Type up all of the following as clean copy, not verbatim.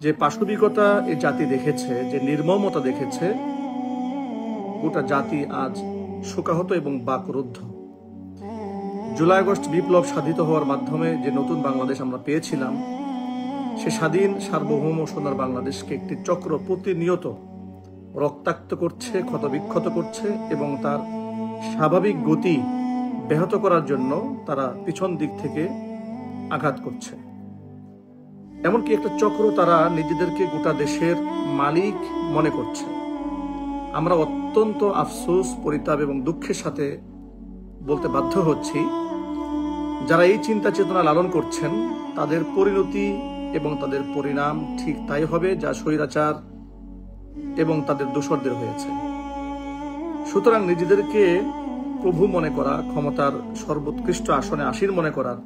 যে পাশবিকতা এই জাতি দেখেছে, যে নির্মমতা দেখেছে, গোটা জাতি আজ শোকাহত এবং বাকরুদ্ধ। জুলাই আগস্ট বিপ্লব সাধিত হওয়ার মাধ্যমে যে নতুন বাংলাদেশ আমরা পেয়েছিলাম, সে স্বাধীন সার্বভৌম সোনার বাংলাদেশকে একটি চক্র প্রতিনিয়ত রক্তাক্ত করছে, ক্ষতবিক্ষত করছে এবং তার স্বাভাবিক গতি ব্যাহত করার জন্য তারা পিছন দিক থেকে আঘাত করছে। এমনকি একটা চক্র তারা নিজেদেরকে গোটা দেশের মালিক মনে করছে। আমরা অত্যন্ত আফসোস, পরিতাপ এবং দুঃখের সাথে বলতে বাধ্য হচ্ছি, যারা এই চিন্তা চেতনা লালন করছেন তাদের পরিণতি এবং তাদের পরিণাম ঠিক তাই হবে যা স্বৈরাচার এবং তাদের দোসরদের হয়েছে। সুতরাং নিজেদেরকে প্রভু মনে করা, ক্ষমতার সর্বোৎকৃষ্ট আসনে আসীন মনে করার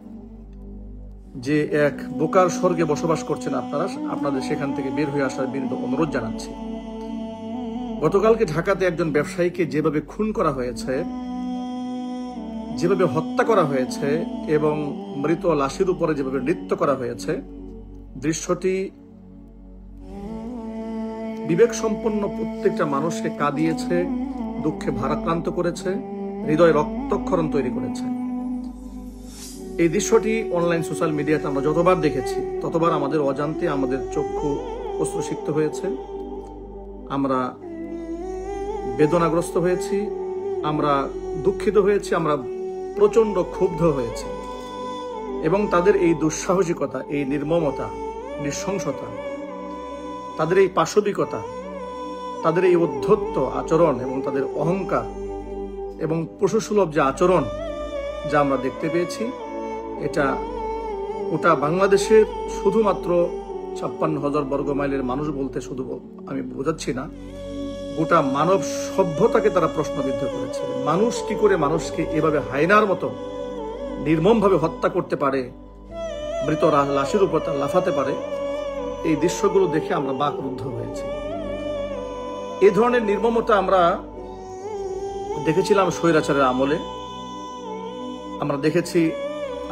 যে এক বোকার স্বর্গে বসবাস করছেন আপনারা, আপনাদের সেখান থেকে বের হয়ে আসার বিনীত অনুরোধ জানাচ্ছি। গতকালকে ঢাকাতে একজন ব্যবসায়ীকে যেভাবে খুন করা হয়েছে, যেভাবে হত্যা করা হয়েছে এবং মৃত লাশের উপরে যেভাবে নৃত্য করা হয়েছে, দৃশ্যটি বিবেক সম্পন্ন প্রত্যেকটা মানুষকে কাঁদিয়েছে, দুঃখে ভারাক্রান্ত করেছে, হৃদয় রক্তক্ষরণ তৈরি করেছে। এই দৃশ্যটি অনলাইন সোশ্যাল মিডিয়াতে আমরা যতবার দেখেছি ততবার আমাদের অজান্তে আমাদের চক্ষু অশ্রুসিক্ত হয়েছে, আমরা বেদনাগ্রস্ত হয়েছি, আমরা দুঃখিত হয়েছি, আমরা প্রচন্ড ক্ষুব্ধ হয়েছি। এবং তাদের এই দুঃসাহসিকতা, এই নির্মমতা, নৃশংসতা, তাদের এই পাশবিকতা, তাদের এই উদ্ধত্ত আচরণ এবং তাদের অহংকার এবং পশুসুলভ যে আচরণ যা আমরা দেখতে পেয়েছি, এটা ওটা বাংলাদেশের শুধুমাত্র ৫৬,০০০ বর্গ মাইলের মানুষ বলতে শুধু আমি বোঝাচ্ছি না, গোটা মানব সভ্যতাকে তারা প্রশ্নবিদ্ধ করেছে। মানুষ কি করে মানুষকে এভাবে হায়নার মতো নির্মমভাবে হত্যা করতে পারে, মৃত লাশের উপর তা লাফাতে পারে, এই দৃশ্যগুলো দেখে আমরা বাকরুদ্ধ হয়েছি। এই ধরনের নির্মমতা আমরা দেখেছিলাম স্বৈরাচারের আমলে। আমরা দেখেছি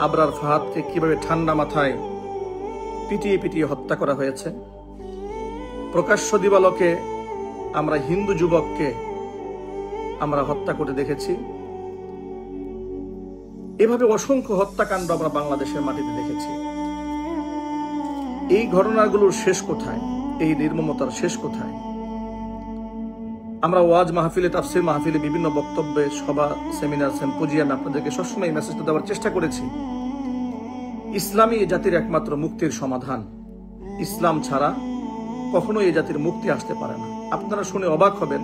আবরার ফাহাদকে কিভাবে ঠান্ডা মাথায় পিটিয়ে পিটিয়ে হত্যা করা হয়েছে। প্রকাশ্য দিবালোকে আমরা হিন্দু যুবককে আমরা হত্যা করে দেখেছি। এভাবে অসংখ্য হত্যাকাণ্ড আমরা বাংলাদেশের মাটিতে দেখেছি। এই ঘটনাগুলোর শেষ কোথায়? এই নির্মমতার শেষ কোথায়? আমরা ওয়াজ মাহফিলে, তাফসির মাহফিলে, বিভিন্ন বক্তব্যে, সভা, সেমিনার, সিম্পোজিয়ামে আপনাদেরকে সবসময় এই মেসেজটা দেওয়ার চেষ্টা করেছি। ইসলামই এই জাতির একমাত্র মুক্তির সমাধান। ইসলাম ছাড়া কখনো এই জাতির মুক্তি আসতে পারে না। আপনারা শুনে অবাক হবেন,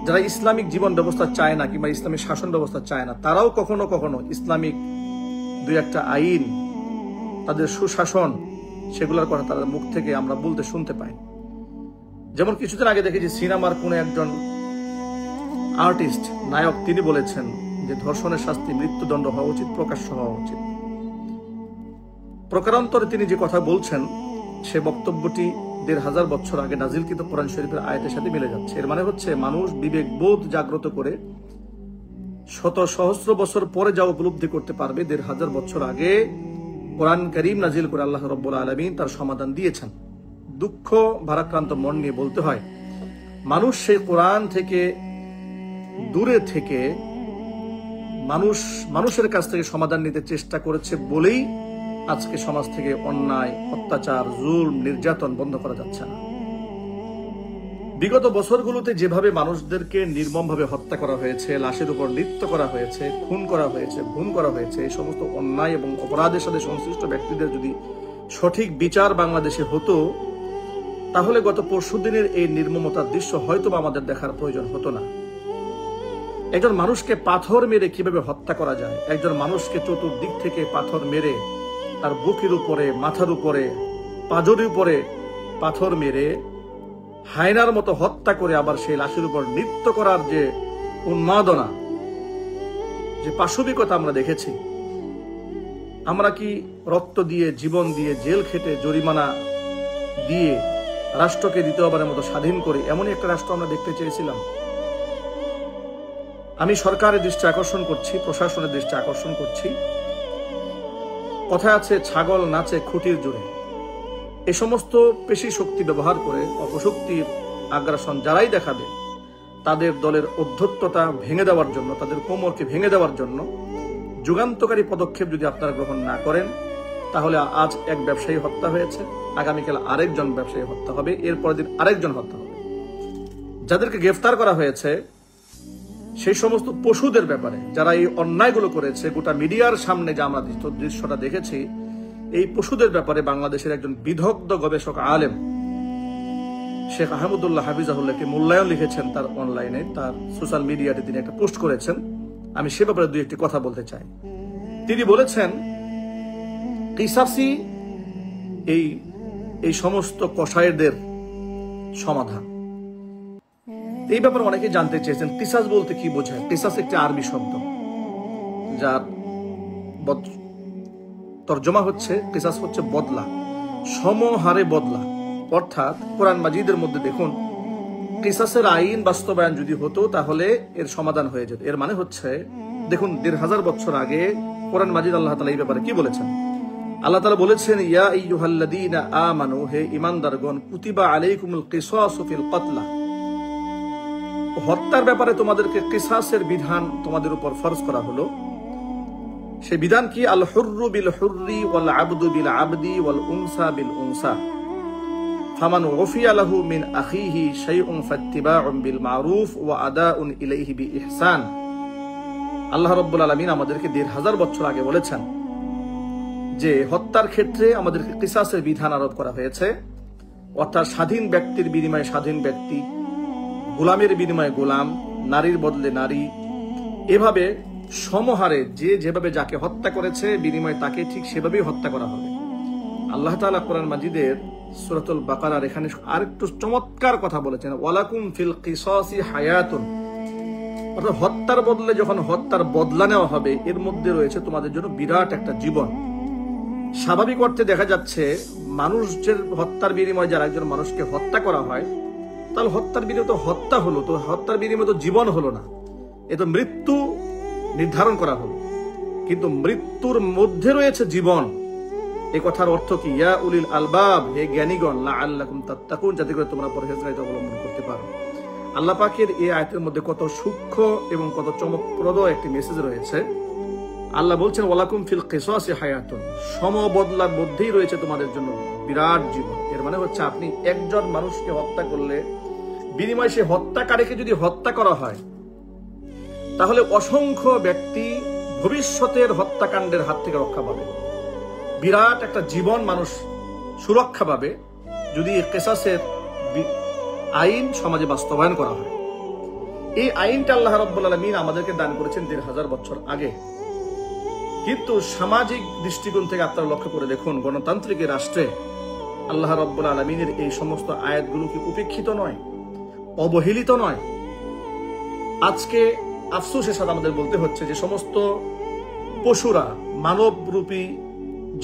যারা ইসলামিক জীবন ব্যবস্থা চায় না কিংবা ইসলামিক শাসন ব্যবস্থা চায় না, তারাও কখনো কখনো ইসলামিক দুই একটা আইন, তাদের সুশাসন, সেগুলোর কথা তাদের মুখ থেকে আমরা বলতে শুনতে পাই। যেমন কিছুদিন আগে দেখেছি সিনেমার কোন একজন আর্টিস্ট, নায়ক, তিনি বলেছেন যে ধর্ষণের শাস্তি মৃত্যুদণ্ড হওয়া উচিত, প্রকাশ্য হওয়া উচিত। প্রকারান্তরে তিনি যে কথা বলছেন সে বক্তব্যটি ১৫০০ বছর আগে নাজিলকৃত কোরআন শরীফের আয়াতের সাথে মিলে যাচ্ছে। এর মানে হচ্ছে মানুষ বিবেক বোধ জাগ্রত করে শত সহস্র বছর পরে যা উপলব্ধি করতে পারবে, ১৫০০ বছর আগে কোরআন কারীম নাজিল করে আল্লাহ রাব্বুল আলামিন তার সমাধান দিয়েছেন। দুঃখ ভারাক্রান্ত মন নিয়ে বলতে হয়, মানুষ সেই কোরআন থেকে দূরে থেকে মানুষের কাছ থেকে সমাধান নিতে চেষ্টা করেছে বলেই আজকে সমাজ থেকে অন্যায়, অত্যাচার, জুলম, নির্যাতন বন্ধ করা যাচ্ছে না। বিগত বছরগুলোতে যেভাবে মানুষদেরকে নির্মমভাবে হত্যা করা হয়েছে, লাশের উপর নৃত্য করা হয়েছে, খুন করা হয়েছে, গুম করা হয়েছে, এই সমস্ত অন্যায় এবং অপরাধের সাথে সংশ্লিষ্ট ব্যক্তিদের যদি সঠিক বিচার বাংলাদেশে হতো, তাহলে গত পরশুদিনের এই নির্মমতার দৃশ্য হয়তো আমাদের দেখার প্রয়োজন হতো না। একজন মানুষকে পাথর মেরে কিভাবে হত্যা করা যায়, একজন মানুষকে চতুর্দিক থেকে পাথর মেরে তার বুকের উপরে, মাথার উপরে, পাজরের উপরে পাথর মেরে হায়নার মতো হত্যা করে আবার সেই লাশের উপর নৃত্য করার যে উন্মাদনা, যে পাশবিকতা আমরা দেখেছি, আমরা কি রক্ত দিয়ে, জীবন দিয়ে, জেল খেটে, জরিমানা দিয়ে রাষ্ট্রকে দ্বিতীয়বারের মতো স্বাধীন করে এমনই একটা রাষ্ট্র আমরা দেখতে চেয়েছিলাম? আমি সরকারের দৃষ্টি আকর্ষণ করছি, প্রশাসনের দৃষ্টি আকর্ষণ করছি। কথা আছে, ছাগল নাচে খুঁটির জোরে। এই সমস্ত পেশি শক্তি ব্যবহার করে অপশক্তির আগ্রাসন যারাই দেখাবে তাদের দলের অধ্যত্বতা ভেঙে দেওয়ার জন্য, তাদের কোমরকে ভেঙে দেওয়ার জন্য যুগান্তকারী পদক্ষেপ যদি আপনারা গ্রহণ না করেন, তাহলে আজ এক ব্যবসায়ী হত্যা হয়েছে, আগামীকাল আরেকজন ব্যবসায়ী হত্যা হবে, এরপরের দিন আরেকজন হত্যা হবে। যাদেরকে গ্রেফতার করা হয়েছে সেই সমস্ত পশুদের ব্যাপারে, যারা এই অন্যায়গুলো করেছে, গোটা মিডিয়ার সামনে যে আমরা দৃশ্যটা দেখেছি, এই পশুদের ব্যাপারে বাংলাদেশের একজন বিদগ্ধ গবেষক আলেম শেখ আহমদুল্লাহ হাফিজাহুল্লাহকে মূল্যায়ন লিখেছেন তার অনলাইনে, তার সোশ্যাল মিডিয়াতে তিনি একটা পোস্ট করেছেন। আমি সে ব্যাপারে দুই একটি কথা বলতে চাই। তিনি বলেছেন কিসাসি এই সমস্ত কসাইদের সমাধান। এই ব্যাপারে অনেকে জানতে চেয়েছেন কিসাস বলতে কি বোঝায়। কিসাস একটি আরবি শব্দ, যার তর্জমা হচ্ছে কিসাস হচ্ছে বদলা, সমহারে বদলা। অর্থাৎ কোরআন মাজিদের মধ্যে দেখুন, কিসাসের আইন বাস্তবায়ন যদি হতো তাহলে এর সমাধান হয়ে যেত। এর মানে হচ্ছে, দেখুন ১৫০০ বছর আগে কোরআন মাজিদ আল্লাহ তাআলা এই ব্যাপারে কি বলেছেন। আল্লাহ তাআলা বলেছেন, ইয়া আইয়ুহাল্লাযীনা আমানু, হে ঈমানদারগণ, কুতিবা আলাইকুমুল কিসাসু ফিল কতলা, হত্যার ব্যাপারে তোমাদেরকে কিসাসের বিধান তোমাদের উপর ফরজ করা হলো। সেই বিধান কি? আল হুররু বিল হুররি ওয়াল আবদু বিল আবদি ওয়াল উনসা বিল উনসা ফামান উফিয়া লাহু মিন আখিহি শাইউন ফাত্তিবাউন বিল মারুফ ওয়া আদাউন ইলাইহি বিইহসান। আল্লাহ রাব্বুল আলামিন আমাদেরকে ১৫০০ বছর আগে বলেছেন যে হত্যার ক্ষেত্রে আমাদেরকে কিসাসের বিধান আরোপ করা হয়েছে। অর্থাৎ স্বাধীন ব্যক্তির বিনিময়ে স্বাধীন ব্যক্তি, গোলামের বিনিময়ে গোলাম, নারীর বদলে নারী, এভাবে সমহারে যে যেভাবে যাকে হত্যা করেছে বিনিময়ে তাকে ঠিক সেভাবেই হত্যা করা হবে। আল্লাহ তাআলা কোরআন মাজিদের সূরাতুল বাকারার এখানে আরেকটু চমৎকার কথা বলেছেন, ওয়ালাকুম ফিল কিসাসি হায়াতুন। অর্থাৎ হত্যার বদলে যখন হত্যার বদলা নেওয়া হবে, এর মধ্যে রয়েছে তোমাদের জন্য বিরাট একটা জীবন। স্বাভাবিক অর্থে দেখা যাচ্ছে মানুষের হত্যার বিনিময়ে যারা একজন মানুষকে হত্যা করা হয়, তাহলে হত্যার বিনিময়ে তো হত্যা হলো, তো হত্যার বিনিময়ে তো জীবন হলো না, এ তো মৃত্যু নির্ধারণ করা হলো। কিন্তু মৃত্যুর মধ্যে রয়েছে জীবন। এই কথার অর্থ কি? ইয়া উলিল আলবাব, হে জ্ঞানীগণ, লাআল্লাকুম তাত্তাকুন, যাতে করে তোমরা পরহেজগারিতা অবলম্বন করতে পারো। আল্লাহ পাকের এই আয়াতের মধ্যে কত সূক্ষ্ম এবং কত চমকপ্রদ একটি মেসেজ রয়েছে। আল্লাহ বলছেন, ওয়ালাকুম ফিল কিসাসি হায়াতুন, সমবদলার মধ্যেই রয়েছে তোমাদের জন্য বিরাট জীবন। এর মানে হচ্ছে আপনি একজন মানুষকে হত্যা করলে বিনিময়ে সে হত্যাকারীকে যদি হত্যা করা হয়, তাহলে অসংখ্য ব্যক্তি ভবিষ্যতের হত্যাকাণ্ডের হাত থেকে রক্ষা পাবে। বিরাট একটা জীবন মানুষ সুরক্ষা পাবে যদি কিসাসের আইন সমাজে বাস্তবায়ন করা হয়। এই আইনটা আল্লাহ রাব্বুল আলামিন আমাদেরকে দান করেছেন ১৫০০ বছর আগে। কিন্তু সামাজিক দৃষ্টিকোণ থেকে আপনারা লক্ষ্য করে দেখুন, গণতান্ত্রিক রাষ্ট্রে আল্লাহ রাব্বুল আলামিনের এই সমস্ত আয়াতগুলো কি উপেক্ষিত নয়, অবহেলিত নয়? আজকে আফসোসের সাথে আমাদের বলতে হচ্ছে যে সমস্ত পশুরা, মানবরূপী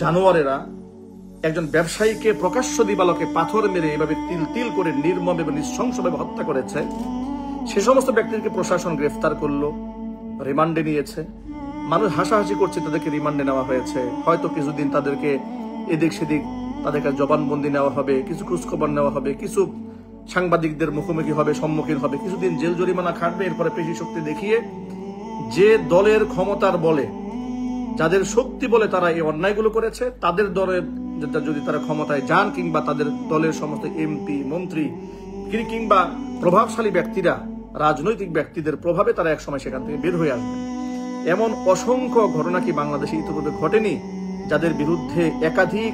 জানোয়ারেরা একজন ব্যবসায়ীকে প্রকাশ্য দিবালোকে পাথর মেরে এভাবে তিল তিল করে নির্মম এবং নৃশংসভাবে হত্যা করেছে, সে সমস্ত ব্যক্তিকে প্রশাসন গ্রেফতার করলো, রিমান্ডে নিয়েছে। মানুষ হাসাহাসি করছে, তাদেরকে রিমান্ডে নেওয়া হয়েছে। হয়তো কিছুদিন তাদেরকে এদিক সেদিক তাদেরকে জবানবন্দি নেওয়া হবে, কিছু খোঁজখবর নেওয়া হবে, কিছু সাংবাদিকদের মুখোমুখি হবে, সম্মুখীন হবে, কিছুদিন জেল জরিমানা খাটবে। এরপরে পেশি শক্তি দেখিয়ে যে দলের ক্ষমতার বলে, যাদের শক্তি বলে তারা এই অন্যায়গুলো করেছে, তাদের দলের যদি তারা ক্ষমতায় যান, কিংবা তাদের দলের সমস্ত এমপি, মন্ত্রী কিংবা প্রভাবশালী ব্যক্তিরা, রাজনৈতিক ব্যক্তিদের প্রভাবে তারা একসময় সেখান থেকে বের হয়ে আসবে। এমন অসংখ্য ঘটনা কি বাংলাদেশে ইতিপূর্বে ঘটেনি? যাদের বিরুদ্ধে একাধিক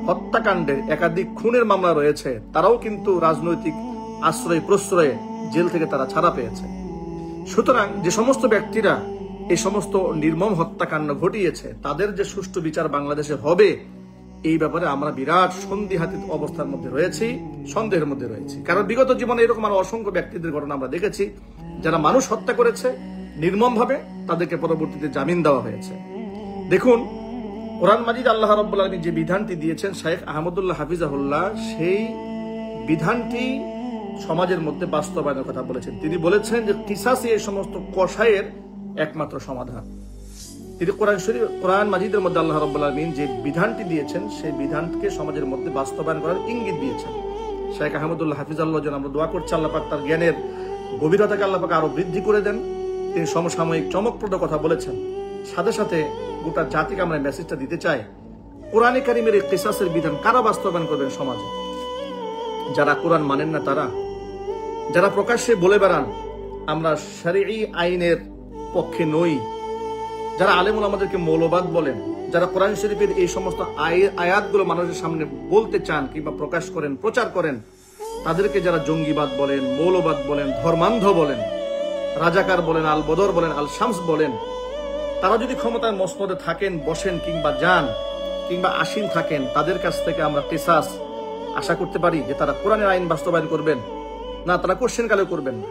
হত্যাকাণ্ডের, একাধিক খুনের মামলা রয়েছে, তারাও কিন্তু রাজনৈতিক আশ্রয় প্রশ্রয়ে জেল থেকে তারা ছাড়া পেয়েছে। সুতরাং যে সমস্ত ব্যক্তিরা এই সমস্ত নির্মম হত্যাকাণ্ড ঘটিয়েছে, তাদের যে সুষ্ঠু বিচার বাংলাদেশে হবে, এই ব্যাপারে আমরা বিরাট সন্দিহাতীত অবস্থার মধ্যে রয়েছি, সন্দেহের মধ্যে রয়েছি। কারণ বিগত জীবনে এরকম আরো অসংখ্য ব্যক্তিদের ঘটনা আমরা দেখেছি, যারা মানুষ হত্যা করেছে নির্মমভাবে, তাদেরকে পরবর্তীতে জামিন দেওয়া হয়েছে। দেখুন, কোরআন মাজিদ আল্লাহ রাব্বুল আলামিন যে বিধানটি দিয়েছেন শেখ আহমদুল্লাহ হাফিজাহুল্লাহ, সেই বিধানটি সমাজের মধ্যে বাস্তবায়নের কথা বলেছেন। তিনি বলেছেন যে কিসাসই এই সমস্ত কসাইয়ের একমাত্র সমাধান। তিনি কোরআন মাজিদের মধ্যে আল্লাহ রাব্বুল আলামিন যে বিধানটি দিয়েছেন সেই বিধানকে সমাজের মধ্যে বাস্তবায়ন করার ইঙ্গিত দিয়েছেন। শেখ আহমদুল্লাহ হাফিজাল্লাহ যেন আমরা দোয়া করছি আল্লাহ পাক তার জ্ঞানের গভীরতাকে আল্লাহ পাক আরো বৃদ্ধি করে দেন। তিনি সমসাময়িক চমকপ্রদ কথা বলেছেন। সাথে সাথে গোটা জাতিকে আমরা মেসেজটা দিতে চাই, কোরআনে কারিমের এই কিসাসের বিধান কারা বাস্তবায়ন করবেন সমাজে? যারা কোরআন মানেন না তারা, যারা প্রকাশ্যে বলে বেড়ান আমরা শরঈ আইনের পক্ষে নই, যারা আলেম ওলামাদেরকে মৌলবাদ বলেন, যারা কোরআন শরীফের এই সমস্ত আয়াতগুলো মানুষের সামনে বলতে চান কিংবা প্রকাশ করেন, প্রচার করেন, তাদেরকে যারা জঙ্গিবাদ বলেন, মৌলবাদ বলেন, ধর্মান্ধ বলেন, রাজাকার বলেন, আল বদর বলেন, আল শামস বলেন, তারা যদি ক্ষমতার মসনদে থাকেন, বসেন কিংবা যান কিংবা আসীন থাকেন, তাদের কাছ থেকে আমরা কিসাস আশা করতে পারি যে তারা কোরআনের আইন বাস্তবায়ন করবেন না? তারা কোশ্চেন কালেও করবেন না।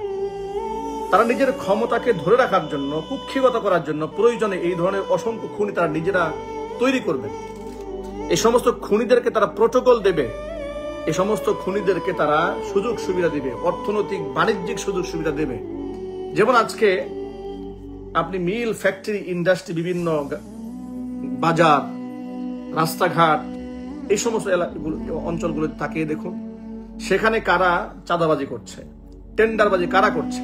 তারা নিজের ক্ষমতাকে ধরে রাখার জন্য, কুক্ষিগত করার জন্য প্রয়োজনে এই ধরনের অসংখ্য খুনি তারা নিজেরা তৈরি করবেন। এই সমস্ত খুনিদেরকে তারা প্রোটোকল দেবে, এই সমস্ত খুনিদেরকে তারা সুযোগ সুবিধা দেবে, অর্থনৈতিক বাণিজ্যিক সুযোগ সুবিধা দেবে। যেমন আজকে আপনি মিল, ফ্যাক্টরি, ইন্ডাস্ট্রি, বিভিন্ন বাজার, রাস্তাঘাট, এই সমস্ত অঞ্চলগুলো তাকিয়ে দেখুন, সেখানে কারা চাঁদাবাজি করছে, টেন্ডারবাজি কারা করছে,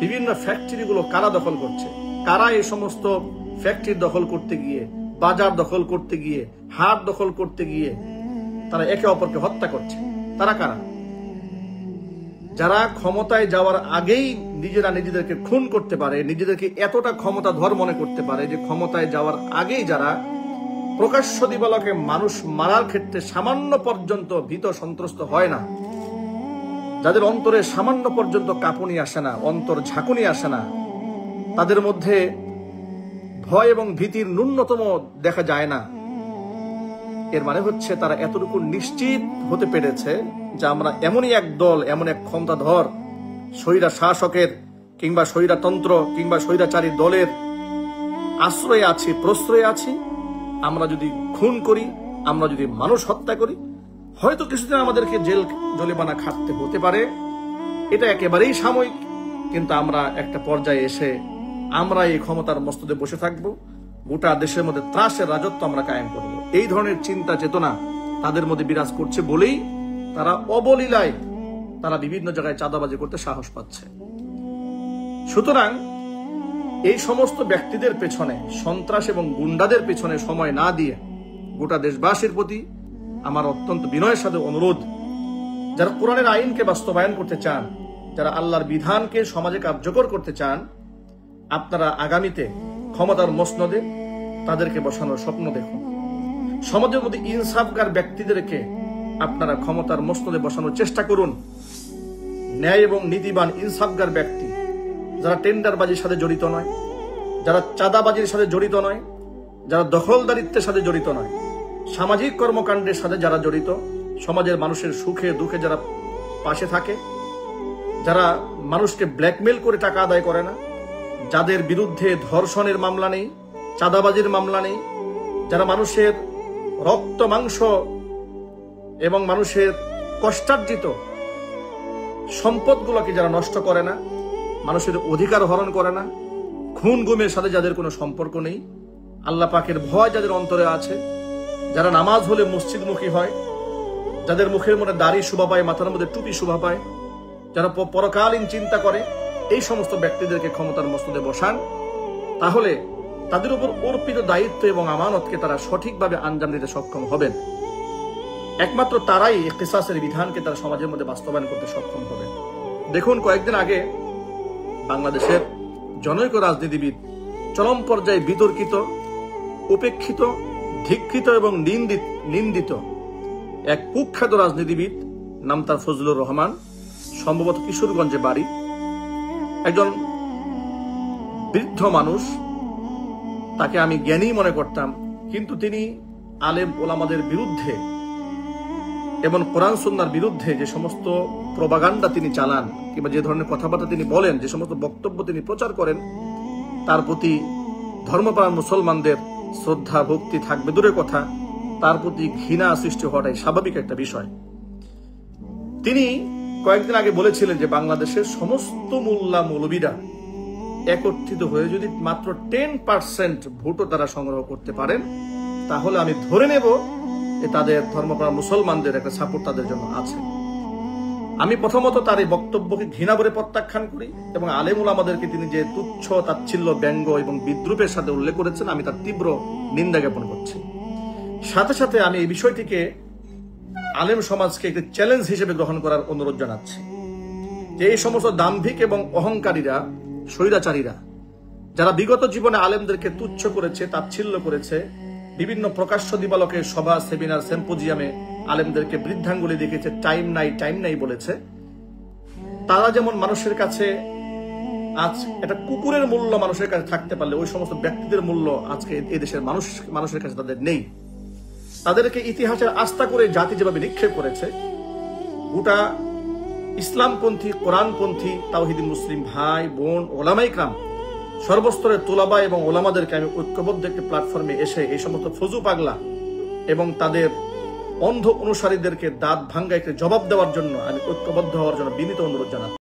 বিভিন্ন ফ্যাক্টরিগুলো কারা দখল করছে, কারা এই সমস্ত ফ্যাক্টরি দখল করতে গিয়ে, বাজার দখল করতে গিয়ে, হাট দখল করতে গিয়ে তারা একে অপরকে হত্যা করছে, তারা কারা? যারা ক্ষমতায় যাওয়ার আগেই নিজেরা নিজেদেরকে খুন করতে পারে, নিজেদেরকে এতটা ক্ষমতাধর মনে করতে পারে যে ক্ষমতায় যাওয়ার আগেই যারা প্রকাশ্য দিবালোকে মানুষ মারার ক্ষেত্রে সামান্য পর্যন্ত ভীত সন্ত্রস্ত হয় না, যাদের অন্তরে সামান্য পর্যন্ত কাঁপুনি আসে না, অন্তর ঝাঁকুনি আসে না, তাদের মধ্যে ভয় এবং ভীতির ন্যূনতম দেখা যায় না, এর মানে হচ্ছে তারা এতটুকু নিশ্চিত হতে পেরেছে যে আমরা এমনই এক দল, এমন এক ক্ষমতাধর স্বৈরা শাসকের কিংবা স্বৈরাতন্ত্র কিংবা স্বৈরাচারী দলের আশ্রয়ে আছি, প্রশ্রয়ে আছি। আমরা যদি খুন করি, আমরা যদি মানুষ হত্যা করি, হয়তো কিছুদিন আমাদেরকে জেল জরিমানা খাটতে হতে পারে, এটা একেবারেই সাময়িক, কিন্তু আমরা একটা পর্যায়ে এসে আমরা এই ক্ষমতার মস্তদে বসে থাকবো, গোটা দেশের মধ্যে ত্রাসের রাজত্ব আমরা কায়েম করব। এই ধরনের চিন্তা চেতনা তাদের মধ্যে বিরাজ করছে বলেই তারা অবলীলায় তারা বিভিন্ন জায়গায় চাঁদাবাজি করতে সাহস পাচ্ছে। সুতরাং এই সমস্ত ব্যক্তিদের পেছনে, সন্ত্রাস এবং গুন্ডাদের পেছনে সময় না দিয়ে গোটা দেশবাসীর প্রতি আমার অত্যন্ত বিনয়ের সাথে অনুরোধ, যারা কোরআনের আইনকে বাস্তবায়ন করতে চান, যারা আল্লাহর বিধানকে সমাজে কার্যকর করতে চান, আপনারা আগামীতে ক্ষমতার মসনদে তাদেরকে বসানোর স্বপ্ন দেখুন। সমাজের মধ্যে ইনসাফগার ব্যক্তিদেরকে আপনারা ক্ষমতার মসনদে বসানোর চেষ্টা করুন। ন্যায় এবং নীতিবান ইনসাফগার ব্যক্তি, যারা টেন্ডারবাজির সাথে জড়িত নয়, যারা চাঁদাবাজির সাথে জড়িত নয়, যারা দখলদারিত্বের সাথে জড়িত নয়, সামাজিক কর্মকাণ্ডের সাথে যারা জড়িত, সমাজের মানুষের সুখে দুঃখে যারা পাশে থাকে, যারা মানুষকে ব্ল্যাকমেল করে টাকা আদায় করে না, যাদের বিরুদ্ধে ধর্ষণের মামলা নেই, চাঁদাবাজির মামলা নেই, যারা মানুষের রক্ত মাংস এবং মানুষের কষ্টার্জিত সম্পদগুলোকে যারা নষ্ট করে না, মানুষের অধিকার হরণ করে না, খুন গুমের সাথে যাদের কোনো সম্পর্ক নেই, আল্লাহ পাকের ভয় যাদের অন্তরে আছে, যারা নামাজ হলে মসজিদমুখী হয়, যাদের মুখের মধ্যে দাড়ি শোভা পায়, মাথার মধ্যে টুপি শোভা পায়, যারা পরকালীন চিন্তা করে, এই সমস্ত ব্যক্তিদেরকে ক্ষমতার মসনদে বসান। তাহলে তাদের উপর অর্পিত দায়িত্ব এবং আমানতকে তারা সঠিকভাবে আঞ্জাম দিতে সক্ষম হবেন। একমাত্র তারাই কিসাসের বিধানকে তারা সমাজের মধ্যে বাস্তবায়ন করতে সক্ষম হবেন। দেখুন, কয়েকদিন আগে বাংলাদেশের জনৈক রাজনীতিবিদ, চরম পর্যায়ে বিতর্কিত, উপেক্ষিত, ধিক্ষিত এবং নিন্দিত এক কুখ্যাত রাজনীতিবিদ, নাম তার ফজলুর রহমান, সম্ভবত কিশোরগঞ্জে বাড়ি, একজন বৃদ্ধ মানুষ, তাকে আমি জ্ঞানী মনে করতাম, কিন্তু তিনি আলেম ওলামাদের বিরুদ্ধে এবং কোরআন সুন্নাহর বিরুদ্ধে যে সমস্ত প্রপাগান্ডা তিনি চালান কিংবা যে ধরনের কথাবার্তা তিনি বলেন, যে সমস্ত বক্তব্য তিনি প্রচার করেন, তার প্রতি ধর্মপ্রাণ মুসলমানদের শ্রদ্ধা ভক্তি থাকবে দূরের কথা, তার প্রতি ঘৃণা সৃষ্টি হওয়াটাই স্বাভাবিক একটা বিষয়। তিনি কয়েকদিন আগে বলেছিলেন যে বাংলাদেশের সমস্ত মোল্লা মৌলবীরা একত্রিত হয়ে যদি মাত্র 10% ভোটও তারা সংগ্রহ করতে পারেন, তাহলে আমি ধরে নেব যে তাদের ধর্মপ্রাণ মুসলমানদের একটা সাপোর্ট তাদের জন্য আছে। আমি প্রথমত তার এই বক্তব্যকে ঘৃণা করে প্রত্যাখ্যান করি এবং আলেম উলামাদেরকে তিনি যে তুচ্ছ, তাচ্ছিল্য, ব্যঙ্গ এবং বিদ্রুপের সাথে উল্লেখ করেছেন, আমি তার তীব্র নিন্দা জ্ঞাপন করছি। সাথে সাথে আমি এই বিষয়টিকে আলেম সমাজকে একটি চ্যালেঞ্জ হিসেবে গ্রহণ করার অনুরোধ জানাচ্ছি যে এই সমস্ত দাম্ভিক এবং অহংকারীরা, স্বৈরাচারীরা, যারা বিগত জীবনে আলেমদেরকে তুচ্ছ করেছে, তাচ্ছিল্য করেছে, বিভিন্ন প্রকাশ্য দিবালকে সভা, সেমিনার, সিম্পোজিয়ামে আলেমদেরকে বৃদ্ধাঙ্গুলি দেখেছে, টাইম নাই বলেছে, তারা যেমন মানুষের কাছে আজ একটা কুকুরের মূল্য মানুষের কাছে থাকতে পারলে ওই সমস্ত ব্যক্তিদের মূল্য আজকে এই দেশের মানুষের কাছে তাদের নেই। তাদেরকে ইতিহাসের আস্থা করে জাতি যেভাবে নিক্ষেপ করেছে, গোটা ইসলামপন্থী, কোরআনপন্থী, তাওহিদি মুসলিম ভাই বোন, ওলামায়ে কেরাম, সর্বস্তরের তোলাবা এবং ওলামাদেরকে আমি ঐক্যবদ্ধ একটি প্ল্যাটফর্মে এসে এই সমস্ত ফজু পাগলা এবং তাদের অন্ধ অনুসারীদেরকে দাঁত ভাঙ্গা একটি জবাব দেওয়ার জন্য আমি ঐক্যবদ্ধ হওয়ার জন্য বিনীত অনুরোধ জানাচ্ছি।